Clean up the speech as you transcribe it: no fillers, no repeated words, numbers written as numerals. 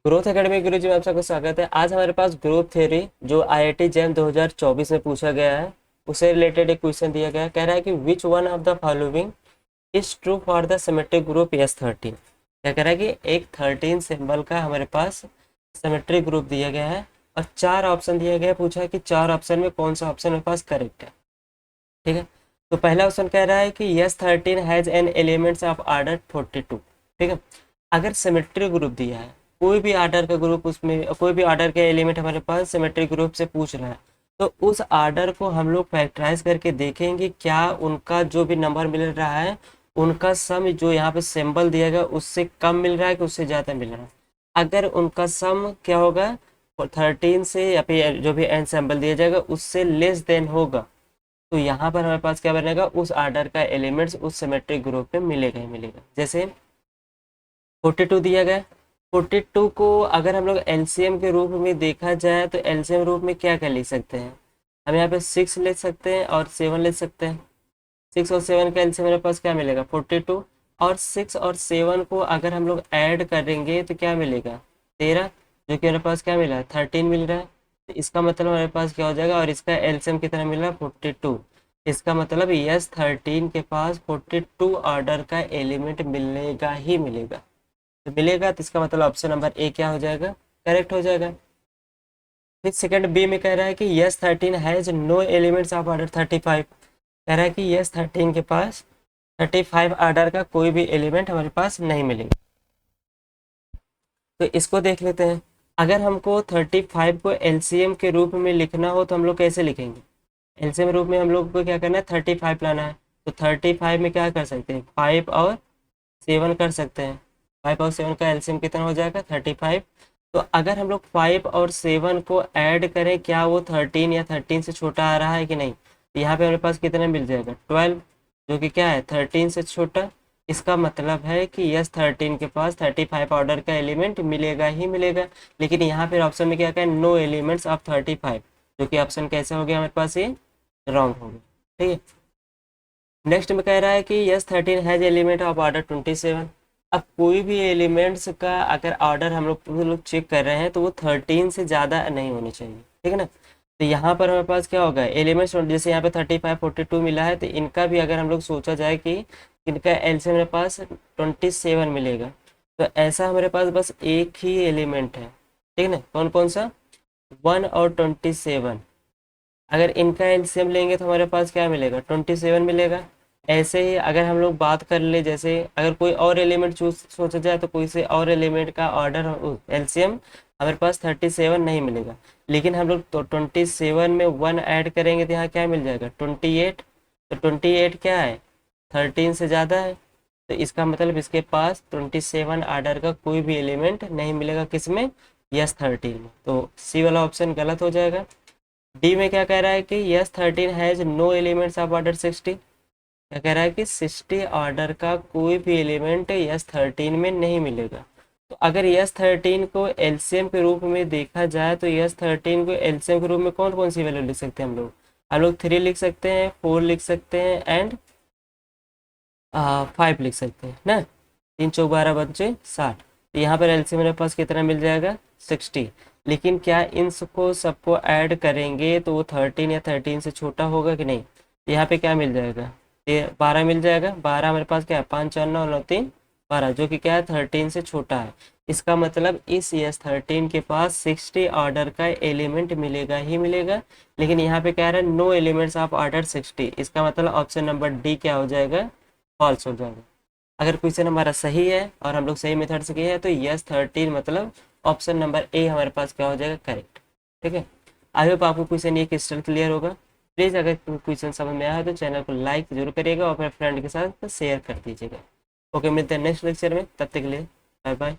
Growth academy गुरुजी में आप सबका स्वागत है। आज हमारे पास ग्रोथ थ्योरी जो आईआईटी जैम 2024 में पूछा गया है उससे रिलेटेड एक क्वेश्चन दिया गया है। कह रहा है कि which one of the following is true for the symmetric group S13। क्या कह रहा है कि एक 13 सिंबल का हमारे पास सिमेट्रिक ग्रुप दिया गया है और चार ऑप्शन दिया गया है। पूछा है कि चार ऑप्शन में कौन सा ऑप्शन मेरे पास करेक्ट है। ठीक है, तो पहला ऑप्शन कह रहा है कि S13 has an elements of order 42। ठीक है, अगर सिमेट्रिक ग्रुप दिया है, कोई भी आर्डर का ग्रुप, उसमें कोई भी आर्डर के एलिमेंट हमारे पास सिमेट्रिक ग्रुप से पूछ रहा है, तो उस आर्डर को हम लोग फैक्टराइज करके देखेंगे क्या उनका जो भी नंबर मिल रहा है उनका सम जो यहाँ पे सिंबल दिया गया उससे कम मिल रहा है कि उससे ज़्यादा मिल रहा है। अगर उनका सम क्या होगा 13 से या फिर जो भी एन सिंबल दिया जाएगा उससे लेस देन होगा, तो यहाँ पर हमारे पास क्या बनेगा, उस आर्डर का एलिमेंट्स उस सिमेट्रिक ग्रुप में मिलेगा ही मिलेगा। जैसे 42 दिया गया, 42 को अगर हम लोग एलसीएम के रूप में देखा जाए तो एलसीएम रूप में क्या क्या लिख सकते हैं, हम यहाँ पे 6 ले सकते हैं और 7 ले सकते हैं। 6 और 7 का एलसीएम मेरे पास क्या मिलेगा 42, और 6 और 7 को अगर हम लोग ऐड करेंगे तो क्या मिलेगा 13, जो कि मेरे पास क्या मिला है 13 मिल रहा है। तो इसका मतलब हमारे पास क्या हो जाएगा, और इसका एलसीएम कितना मिला 42। इसका मतलब S13 के पास 42 ऑर्डर का एलिमेंट मिलेगा ही मिलेगा। तो मिलेगा तो इसका मतलब ऑप्शन नंबर ए क्या हो जाएगा, करेक्ट हो जाएगा। फिर सेकंड बी में कह रहा है कि S13 has no elements of order 35। कह रहा है कि S13 के पास 35 ऑर्डर का कोई भी एलिमेंट हमारे पास नहीं मिलेगा। तो इसको देख लेते हैं। अगर हमको 35 को एलसीएम के रूप में लिखना हो तो हम लोग कैसे लिखेंगे, एलसीएम रूप में हम लोग को क्या करना है 35 लाना है। तो 35 में क्या कर सकते हैं 5 और 7 कर सकते हैं। 5 और 7 का एलसीएम कितना हो जाएगा 35। तो अगर हम लोग 5 और 7 को ऐड करें क्या वो 13 या 13 से छोटा आ रहा है कि नहीं, तो यहाँ पे हमारे पास कितना मिल जाएगा 12, जो कि क्या है 13 से छोटा। इसका मतलब है कि S13 के पास 35 ऑर्डर का एलिमेंट मिलेगा ही मिलेगा। लेकिन यहाँ पे ऑप्शन में क्या क्या है नो एलिमेंट्स ऑफ 35, जो कि ऑप्शन कैसे हो गया हमारे पास ये रॉन्ग हो गया। ठीक है, नेक्स्ट में कह रहा है कि S13 has element of order 27। अब कोई भी एलिमेंट्स का अगर ऑर्डर हम लोग चेक कर रहे हैं तो वो 13 से ज़्यादा नहीं होनी चाहिए। ठीक है ना, तो यहाँ पर हमारे पास क्या होगा एलिमेंट्स, जैसे यहाँ पे 35 42 मिला है तो इनका भी अगर हम लोग सोचा जाए कि इनका एलसीएम मेरे पास 27 मिलेगा, तो ऐसा हमारे पास बस एक ही एलिमेंट है। ठीक है ना, कौन कौन सा 1 और 27। अगर इनका एलसीएम लेंगे तो हमारे पास क्या मिलेगा 27 मिलेगा। ऐसे ही अगर हम लोग बात कर ले, जैसे अगर कोई और एलिमेंट चूज सोचा जाए तो कोई से और एलिमेंट का ऑर्डर एलसीएम हमारे पास 37 नहीं मिलेगा। लेकिन हम लोग तो 27 में 1 ऐड करेंगे तो यहाँ क्या मिल जाएगा 28। तो 28 क्या है 13 से ज़्यादा है, तो इसका मतलब इसके पास 27 ऑर्डर का कोई भी एलिमेंट नहीं मिलेगा किसमें S13 में। तो सी वाला ऑप्शन गलत हो जाएगा। डी में क्या कह रहा है कि S13 has no elements of order 60। क्या कह रहा है कि 60 ऑर्डर का कोई भी एलिमेंट S13 में नहीं मिलेगा। तो अगर S13 को एलसीएम के रूप में देखा जाए तो S13 को एलसीएम के रूप में कौन कौन सी वैल्यू लिख सकते हैं हम लोग 3 लिख सकते हैं, 4 लिख सकते हैं एंड 5 लिख सकते हैं ना। 3 चौक 12 बच्चे 60। तो यहाँ पर एलसीएम मेरे पास कितना मिल जाएगा 60। लेकिन क्या इन सबको सबको ऐड करेंगे तो वो 13 या 13 से छोटा होगा कि नहीं, तो यहाँ पे क्या मिल जाएगा ये 12 मिल जाएगा। 12 मेरे पास क्या है 5 4 9 9 3 12, जो कि क्या है 13 से छोटा है। इसका मतलब इस S13 के पास 60 ऑर्डर का एलिमेंट मिलेगा ही मिलेगा। लेकिन यहाँ पे कह रहा है नो एलिमेंट्स ऑफ ऑर्डर 60, इसका मतलब ऑप्शन नंबर डी क्या हो जाएगा फॉल्स हो जाएगा। अगर क्वेश्चन हमारा सही है और हम लोग सही मेथड से किए हैं तो S13 मतलब ऑप्शन नंबर ए हमारे पास क्या हो जाएगा करेक्ट। ठीक है, आई होप आपको क्वेश्चन ये क्रिस्टल क्लियर होगा। प्लीज़ अगर क्वेश्चन समझ में आया है तो चैनल को लाइक जरूर करिएगा और अपने फ्रेंड के साथ शेयर कर दीजिएगा। ओके, मिलते हैं नेक्स्ट लेक्चर में, तब तक के लिए बाय बाय।